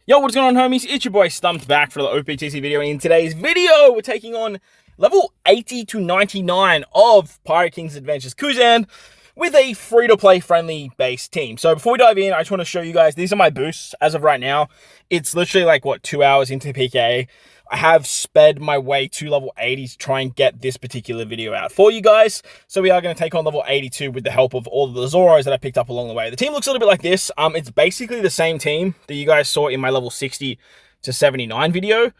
Yo, what's going on, homies? It's your boy Stumped back for the OPTC video, and in today's video, we're taking on level 80 to 99 of Pirate King's Adventures KUZAN with a free-to-play friendly base team. So before we dive in, I just want to show you guys, these are my boosts as of right now. It's literally like, what, 2 hours into PK. I have sped my way to level 80 to try and get this particular video out for you guys. So we are going to take on level 82 with the help of all of the Zoros that I picked up along the way. The team looks a little bit like this. It's basically the same team that you guys saw in my level 60 to 79 video.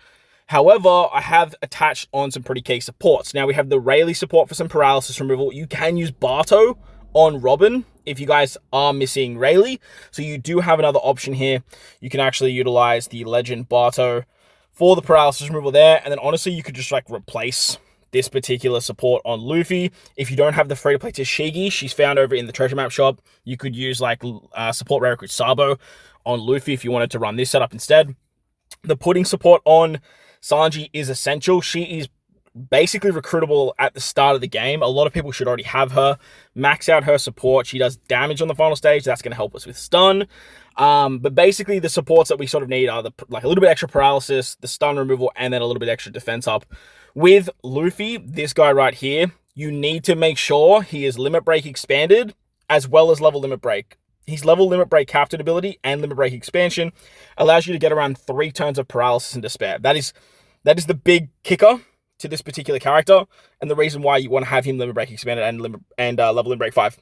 However, I have attached on some pretty key supports. Now we have the Rayleigh support for some paralysis removal. You can use Barto on Robin if you guys are missing Rayleigh. So you do have another option here. You can actually utilize the Legend Barto for the paralysis removal there, and then honestly you could just like replace this particular support on Luffy. If you don't have the free-to-play Tashigi, she's found over in the treasure map shop. You could use like support rare recruit Sabo on Luffy if you wanted to run this setup instead. The pudding support on Sanji is essential. She is basically recruitable at the start of the game. A lot of people should already have her. Max out her support. She does damage on the final stage. That's going to help us with stun. But basically the supports that we sort of need are like a little bit extra paralysis, the stun removal, and then a little bit extra defense up. With Luffy, this guy right here, you need to make sure he is limit break expanded as well as level limit break. His level limit break captain ability and limit break expansion allows you to get around 3 turns of paralysis and despair. That is the big kicker to this particular character, and the reason why you want to have him limit break expanded and level limit break 5.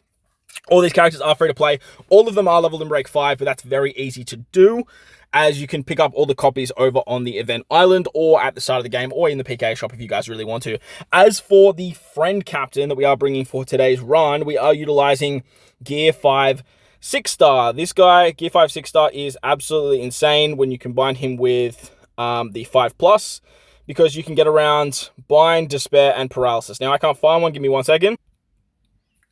All these characters are free to play. All of them are level limit break 5, but that's very easy to do, as you can pick up all the copies over on the event island or at the start of the game or in the PK shop if you guys really want to. As for the friend captain that we are bringing for today's run, we are utilizing Gear 5 6-star. This guy, Gear 5 6-star, is absolutely insane when you combine him with the 5+, because you can get around bind, despair, and paralysis. Now, I can't find one. Give me 1 second.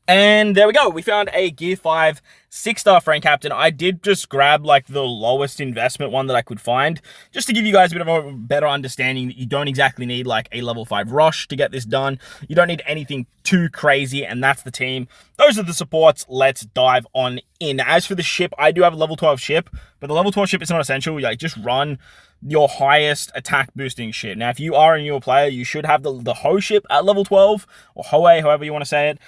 And there we go. We found a Gear 5 6-star friend captain. I did just grab like the lowest investment one that I could find, just to give you guys a bit of a better understanding that you don't exactly need like a level 5 rush to get this done. You don't need anything too crazy, and that's the team. Those are the supports. Let's dive on in. As for the ship, I do have a level 12 ship, but the level 12 ship is not essential. Like, just run your highest attack boosting ship. Now, if you are a newer player, you should have the Ho ship at level 12, or Hoei, however you want to say it.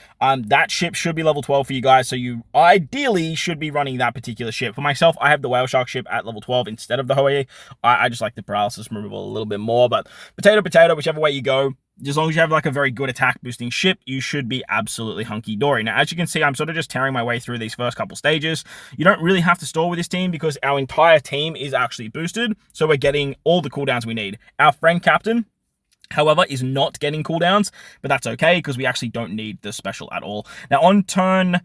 That ship should be level 12 for you guys, so you ideally should be running that particular ship. For myself, I have the Whale Shark ship at level 12 instead of the Hoei. I just like the paralysis removal a little bit more, but potato, whichever way you go, as long as you have like a very good attack boosting ship, you should be absolutely hunky-dory. Now, as you can see, I'm sort of just tearing my way through these first couple stages. You don't really have to stall with this team because our entire team is actually boosted, so we're getting all the cooldowns we need. Our friend captain, however, is not getting cooldowns, but that's okay because we actually don't need the special at all. Now, on turn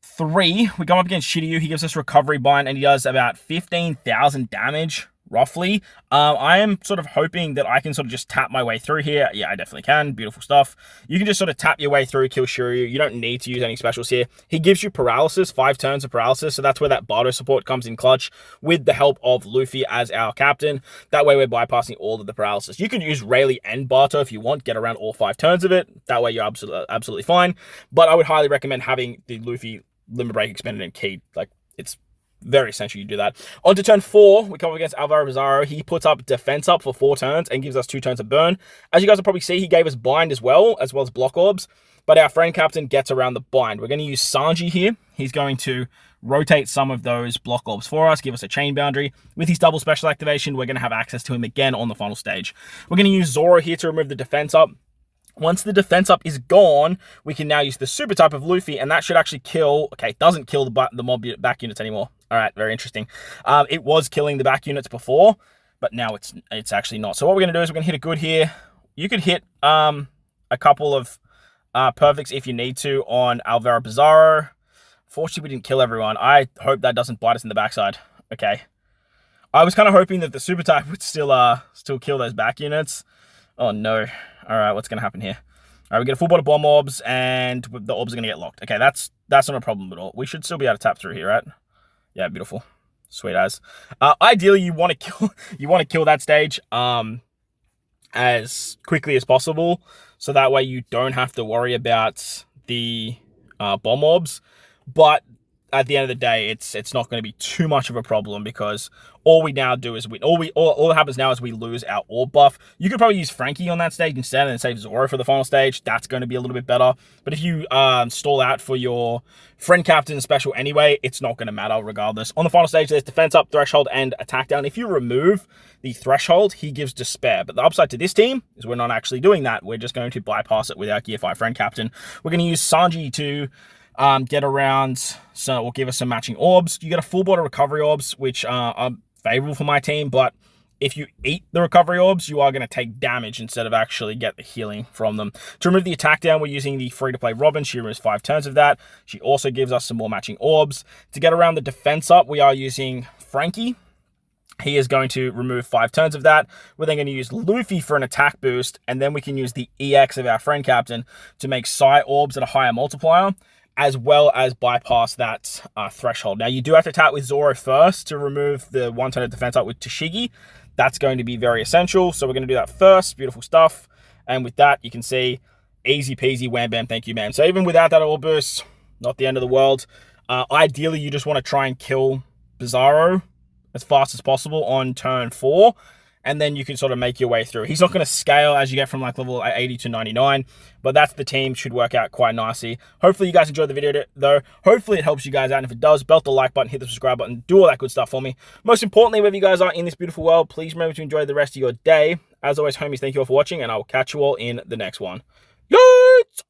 3, we come up against Shiru. He gives us recovery bind, and he does about 15,000 damage, roughly. I am sort of hoping that I can sort of just tap my way through here. Yeah, I definitely can. Beautiful stuff. You can just sort of tap your way through, kill Shiryu. You don't need to use any specials here. He gives you paralysis, 5 turns of paralysis, so that's where that Bardo support comes in clutch with the help of Luffy as our captain. That way we're bypassing all of the paralysis. You can use Rayleigh and Barto if you want, get around all 5 turns of it. That way you're absolutely fine, but I would highly recommend having the Luffy limit break expanded and keyed. Like, it's very essential you do that. On to turn 4, we come up against Alvar Bizarro. He puts up defense up for 4 turns and gives us 2 turns of burn. As you guys will probably see, he gave us bind as well as block orbs, but our friend captain gets around the bind. We're going to use Sanji here. He's going to rotate some of those block orbs for us, give us a chain boundary. With his double special activation, we're going to have access to him again on the final stage. We're going to use Zoro here to remove the defense up. Once the defense up is gone, we can now use the super type of Luffy, and that should actually kill. Okay, it doesn't kill the mob back units anymore. All right, very interesting. It was killing the back units before, but now it's actually not. So what we're going to do is we're going to hit a good here. You could hit a couple of perfects if you need to on Alvar Bizarro. Fortunately, we didn't kill everyone. I hope that doesn't bite us in the backside. Okay. I was kind of hoping that the super type would still kill those back units. Oh, no. All right, what's going to happen here? All right, we get a full bot of bomb orbs, and the orbs are going to get locked. Okay, that's not a problem at all. We should still be able to tap through here, right? Yeah, beautiful. Sweet as. Ideally, you want to kill that stage as quickly as possible, so that way you don't have to worry about the bomb orbs. But at the end of the day, it's not going to be too much of a problem because all we now do is all that happens now is we lose our orb buff. You could probably use Frankie on that stage instead and then save Zoro for the final stage. That's going to be a little bit better. But if you stall out for your friend captain special anyway, it's not going to matter regardless. On the final stage, there's defense up, threshold, and attack down. If you remove the threshold, he gives despair. But the upside to this team is we're not actually doing that. We're just going to bypass it with our Gear 5 friend captain. We're going to use Sanji to get around, so it will give us some matching orbs. You get a full border recovery orbs, which are favorable for my team, but if you eat the recovery orbs, you are going to take damage instead of actually get the healing from them. To remove the attack down, we're using the free-to-play Robin. She removes 5 turns of that. She also gives us some more matching orbs. To get around the defense up, we are using Frankie. He is going to remove 5 turns of that. We're then going to use Luffy for an attack boost, and then we can use the EX of our friend captain to make Psy orbs at a higher multiplier, as well as bypass that threshold. Now, you do have to attack with Zoro first to remove the 1 turn of defense up with Tashigi. That's going to be very essential, so we're going to do that first. Beautiful stuff. And with that, you can see, easy peasy, wham bam, thank you, ma'am. So even without that orb boost, not the end of the world. Ideally, you just want to try and kill Bizarro as fast as possible on turn 4, and then you can sort of make your way through. He's not going to scale as you get from like level 80 to 99, but that's the team. Should work out quite nicely. Hopefully you guys enjoyed the video though. Hopefully it helps you guys out, and if it does, belt the like button, hit the subscribe button, do all that good stuff for me. Most importantly, wherever you guys are in this beautiful world, please remember to enjoy the rest of your day. As always, homies, thank you all for watching, and I will catch you all in the next one. Yeet!